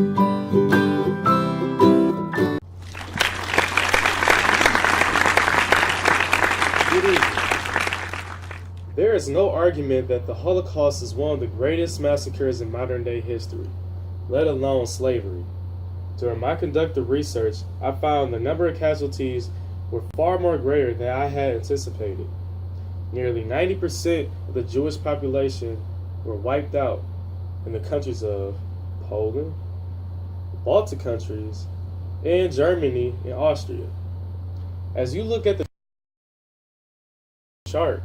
Good evening. There is no argument that the Holocaust is one of the greatest massacres in modern day history, let alone slavery. During my conducted research, I found the number of casualties were far more greater than I had anticipated. Nearly 90% of the Jewish population were wiped out in the countries of Poland, the Baltic countries, and Germany and Austria. As you look at the chart,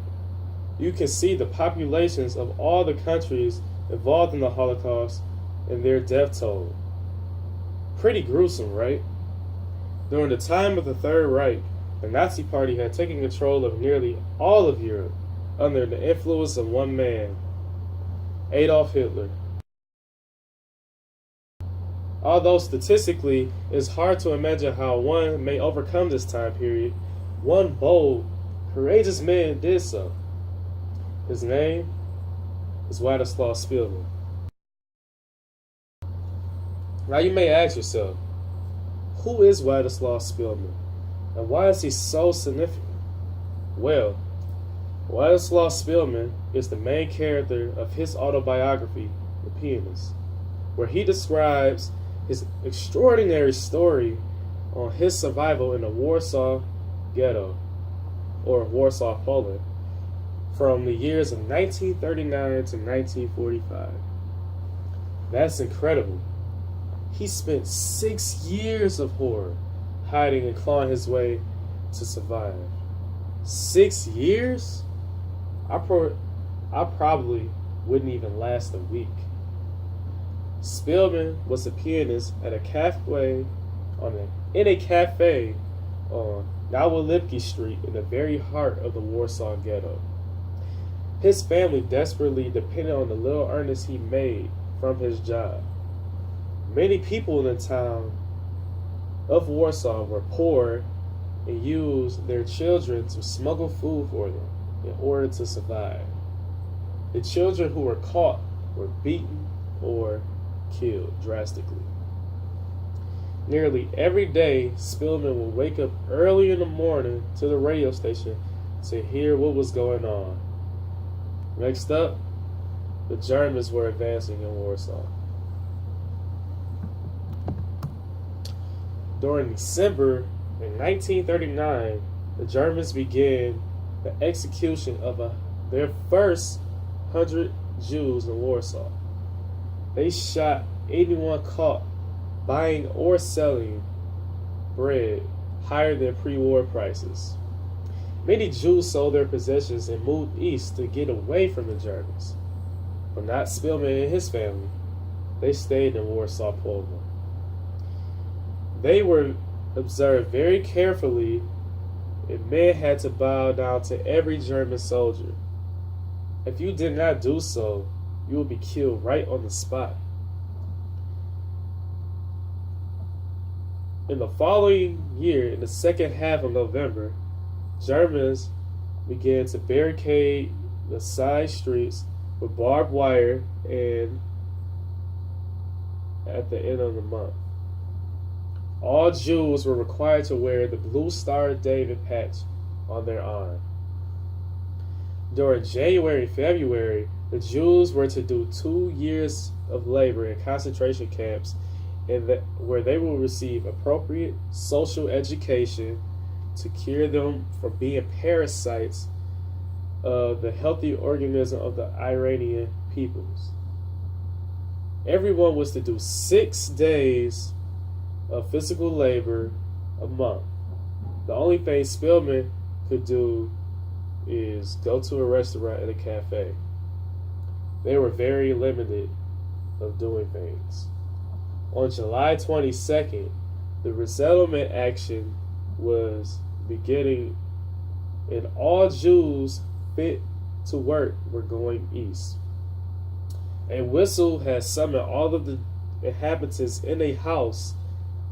you can see the populations of all the countries involved in the Holocaust and their death toll. Pretty gruesome, right? During the time of the Third Reich, the Nazi Party had taken control of nearly all of Europe under the influence of one man, Adolf Hitler. Although statistically it's hard to imagine how one may overcome this time period, one bold, courageous man did so. His name is Władysław Spielman. Now you may ask yourself, who is Władysław Spielman, and why is he so significant? Well, Władysław Spielman is the main character of his autobiography, The Pianist, where he describes his extraordinary story on his survival in the Warsaw Ghetto, or Warsaw, Poland, from the years of 1939 to 1945. That's incredible. He spent 6 years of horror, hiding and clawing his way to survive. 6 years? I probably wouldn't even last a week. Spielman was a pianist at a cafe on Nowolipki Street in the very heart of the Warsaw Ghetto. His family desperately depended on the little earnings he made from his job. Many people in the town of Warsaw were poor and used their children to smuggle food for them in order to survive. The children who were caught were beaten or killed drastically. Nearly every day, Spielman would wake up early in the morning to the radio station to hear what was going on. Next up, the Germans were advancing in Warsaw. During December in 1939, the Germans began the execution of their first 100 Jews in Warsaw. They shot 81 caught buying or selling bread higher than pre-war prices. Many Jews sold their possessions and moved east to get away from the Germans. But not Spielman and his family. They stayed in Warsaw, Poland. They were observed very carefully, and men had to bow down to every German soldier. If you did not do so, you would be killed right on the spot. In the following year, in the second half of November, Germans began to barricade the side streets with barbed wire, and at the end of the month, all Jews were required to wear the Blue Star of David patch on their arm. During January and February, the Jews were to do 2 years of labor in concentration camps where they will receive appropriate social education to cure them from being parasites of the healthy organism of the Iranian peoples. Everyone was to do 6 days of physical labor a month. The only thing Spielman could do is go to a restaurant and a cafe. They were very limited of doing things. On July 22nd, the resettlement action was beginning, and all Jews fit to work were going east. A whistle had summoned all of the inhabitants in a house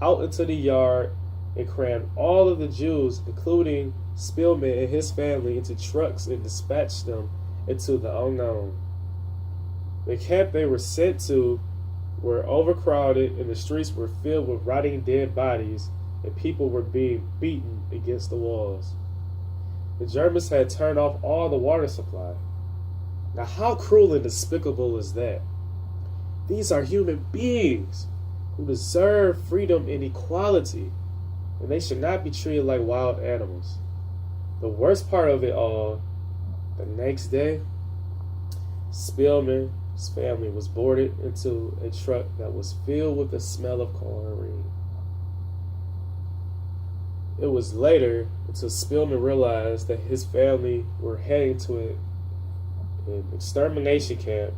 out into the yard and crammed all of the Jews, including Spielman and his family, into trucks and dispatched them into the unknown. The camp they were sent to were overcrowded and the streets were filled with rotting dead bodies, and people were being beaten against the walls. The Germans had turned off all the water supply. Now, how cruel and despicable is that? These are human beings who deserve freedom and equality, and they should not be treated like wild animals. The worst part of it all, the next day, Spillman's family was boarded into a truck that was filled with the smell of chlorine. It was later until Spillman realized that his family were heading to an extermination camp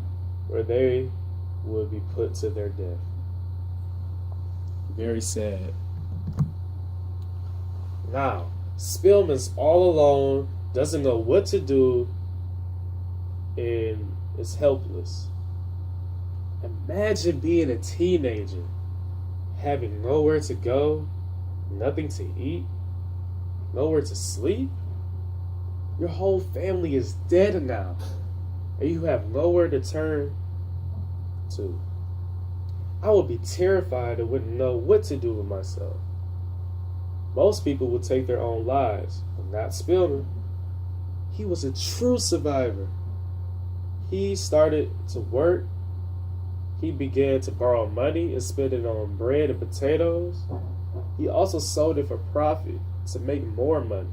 where they would be put to their death. Very sad. Now, Spillman's all alone, doesn't know what to do, and is helpless. Imagine being a teenager, having nowhere to go, nothing to eat, nowhere to sleep. Your whole family is dead now, and you have nowhere to turn to. I would be terrified and wouldn't know what to do with myself. Most people would take their own lives, but not Spillman. He was a true survivor. He started to work. He began to borrow money and spend it on bread and potatoes. He also sold it for profit to make more money.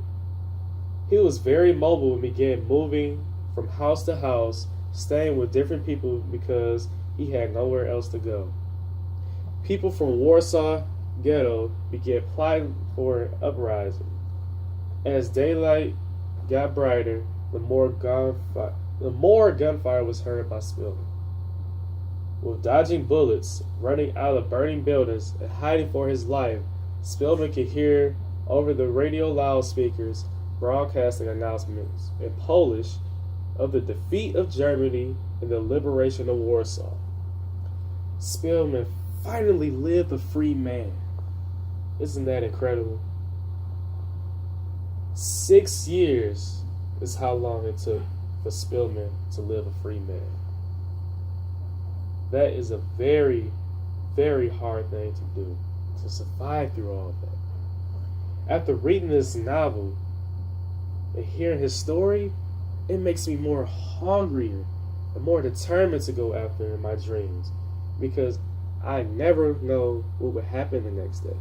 He was very mobile and began moving from house to house, staying with different people because he had nowhere else to go. People from Warsaw Ghetto began plotting for an uprising. As daylight got brighter, the more gunfire was heard by Spillman. With dodging bullets, running out of burning buildings, and hiding for his life, Spillman could hear over the radio loudspeakers broadcasting announcements in Polish of the defeat of Germany and the liberation of Warsaw. Spillman finally lived a free man. Isn't that incredible? 6 years is how long it took for Spillman to live a free man. That is a very, very hard thing to do, to survive through all of that. After reading this novel and hearing his story, it makes me more hungrier and more determined to go after my dreams, because I never know what would happen the next day.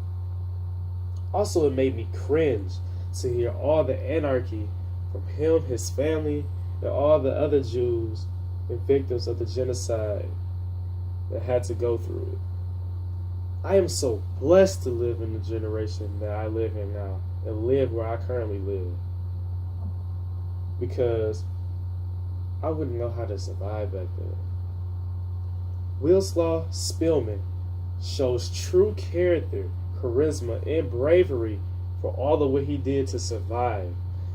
Also, it made me cringe to hear all the anarchy from him, his family, and all the other Jews and victims of the genocide that had to go through it. I am so blessed to live in the generation that I live in now and live where I currently live, because I wouldn't know how to survive back then. Wilslaw Spillman shows true character, charisma, and bravery for all of what he did to survive.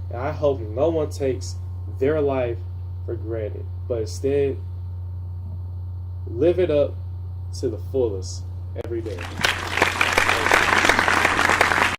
And I hope no one takes their life for granted, but instead live it up to the fullest every day.